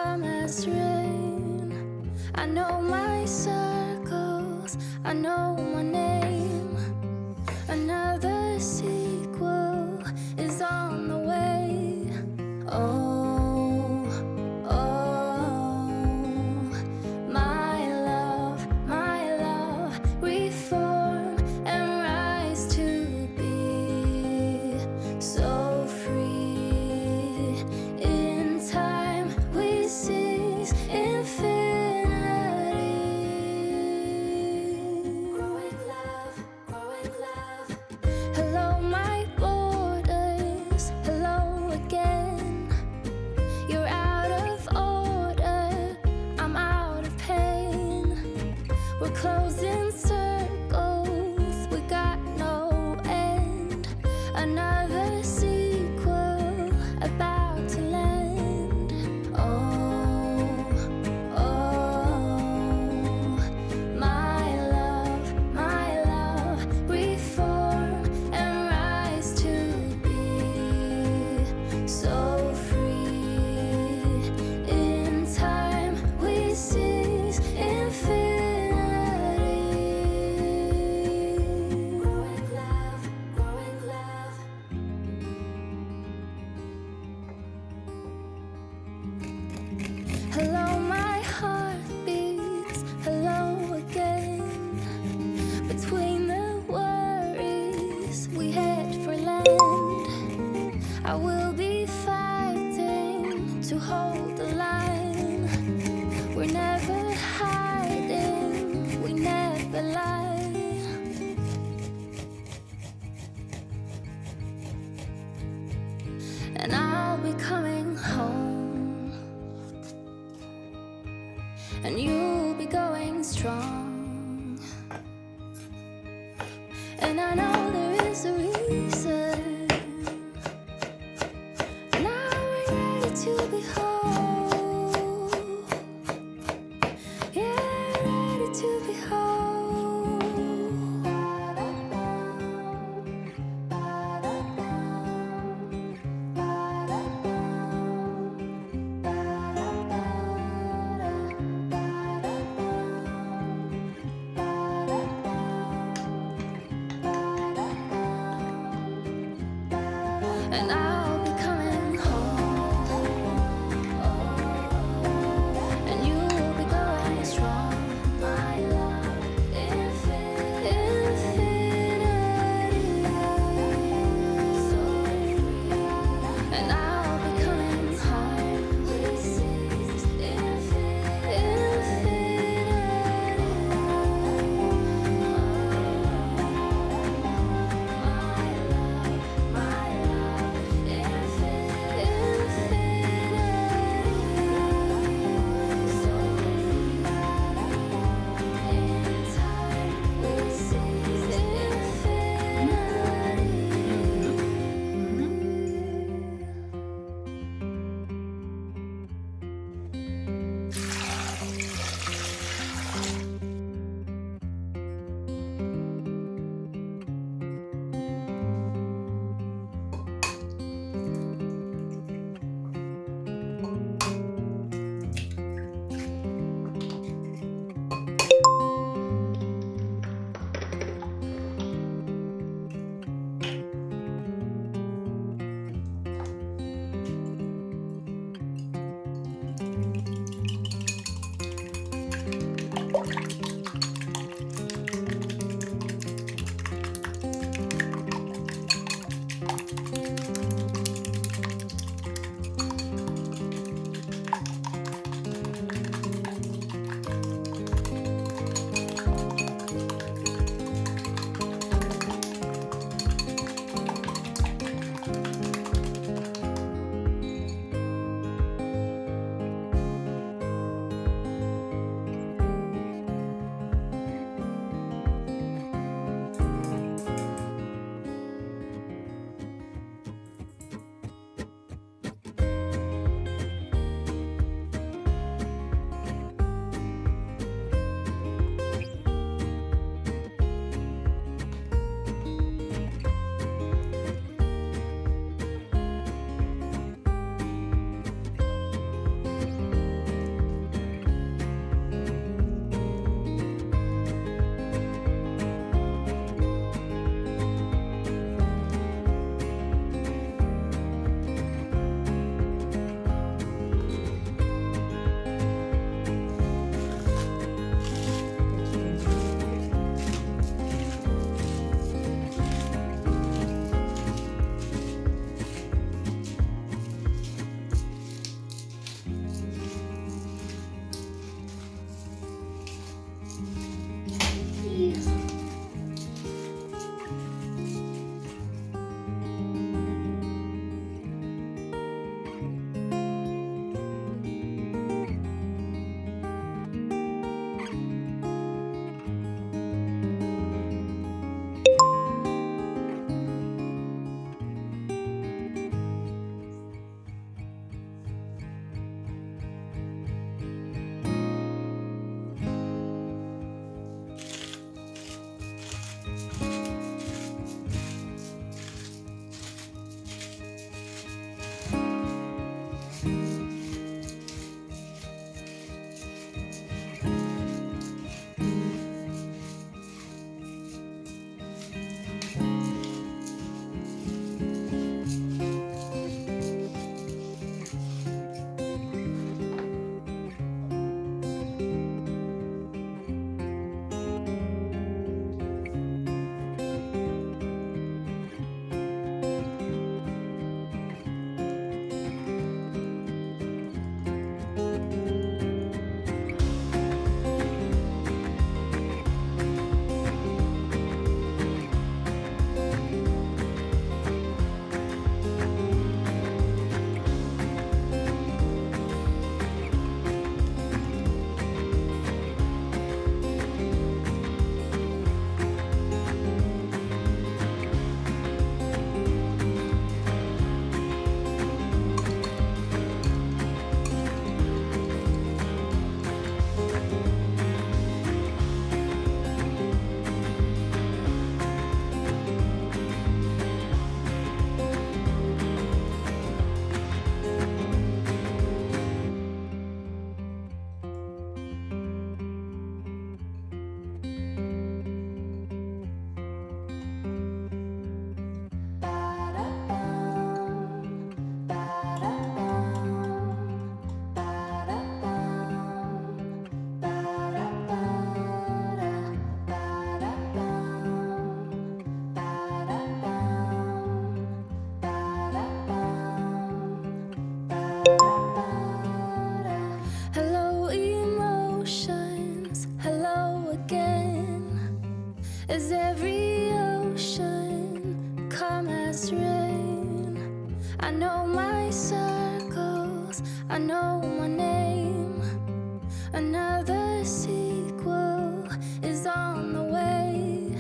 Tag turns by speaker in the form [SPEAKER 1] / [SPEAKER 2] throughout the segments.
[SPEAKER 1] calm as rain. I know my circles, I know my name. Another sequel is on the way. Oh, oh, my love, reform and rise to be so free. In time we seize infinity. Growing love, growing love. Hello, my borders. Hello again. You're out of order. I'm out of pain. We're closing circles. We got no end. Another sequel about to land. Oh, oh, my love, reform and rise to be so free. In time we seize infinity. Growing love, growing love. Hello, my heartbeats. Hello again. Between the worries, we head for land. I will be fighting to hold the line. We're never hiding, we never lie. And I'll be coming home, and you'll be going strong. And I know there is a reason. Now we're ready to be whole. Yeah, ready to be whole. And I'll be coming home, and you'll be going strong. My love, infinity. So free. And I'll be coming home. This is infinity. My love, my circles. I know my name. Another sequel is on the way.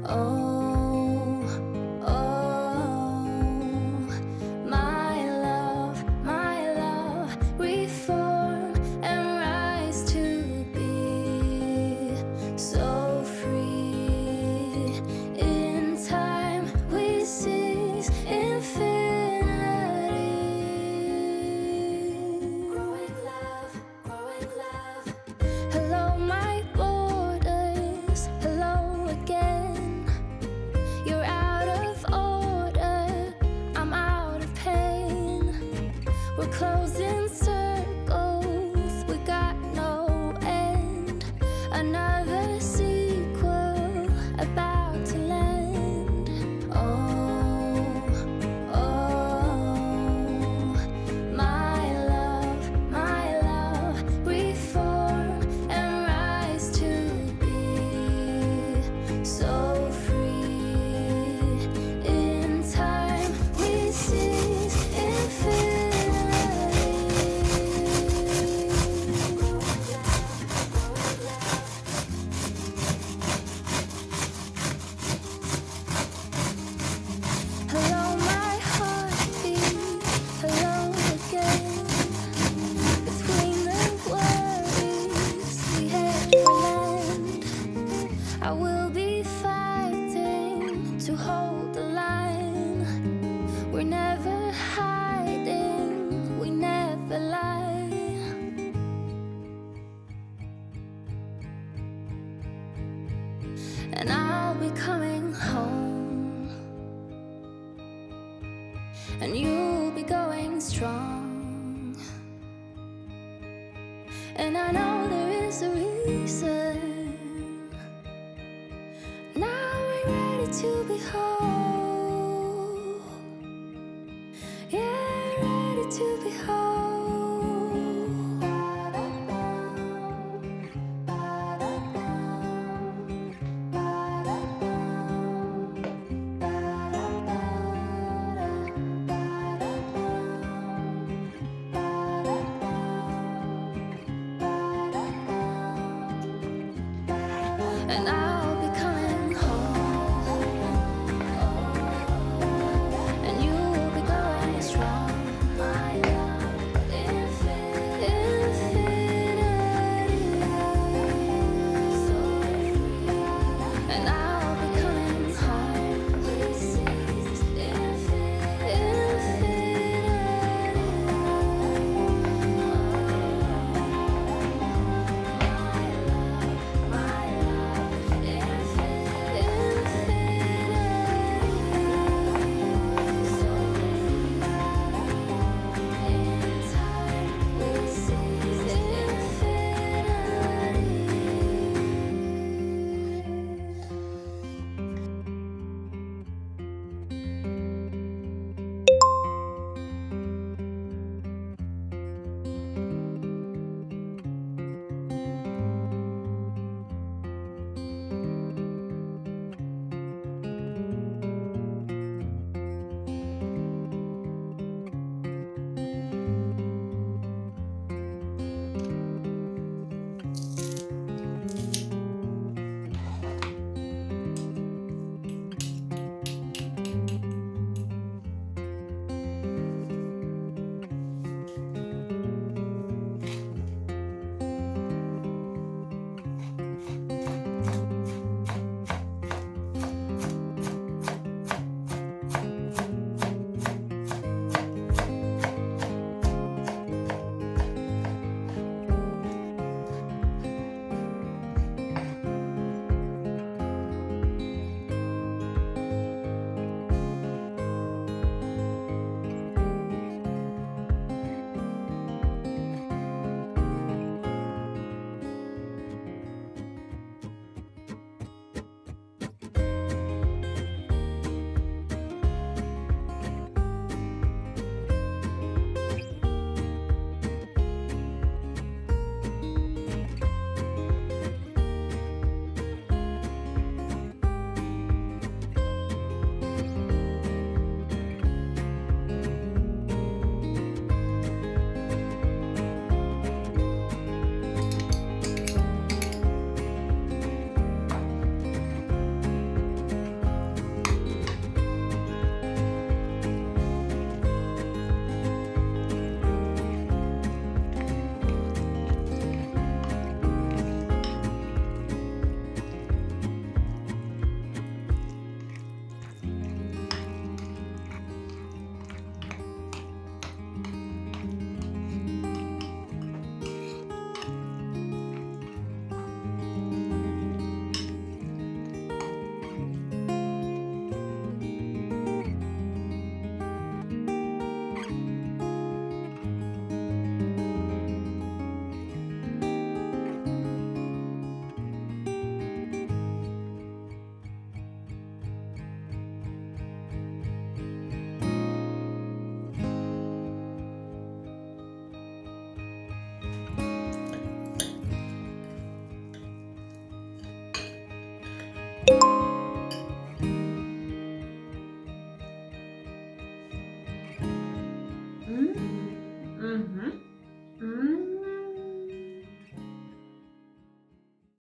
[SPEAKER 1] Oh, oh, my love, reform and rise to be so free. In time we seize infinity. Growing love, growing love. Hello, my borders. Hello again. You're out of order. I'm out of pain. We're closing circles. We got no end. Another sequel about to land. Oh, oh, my love, reform and rise to be so free. In time we seize infinity. Hello, my heartbeat. Hello again. Between the worries we head for land. I will be fighting to hold the line. We're never hiding, we never lie. And I'll be coming home, and you'll be going strong. And I know there is a reason. Now we're ready to be whole. Yeah, ready to be whole. And I'll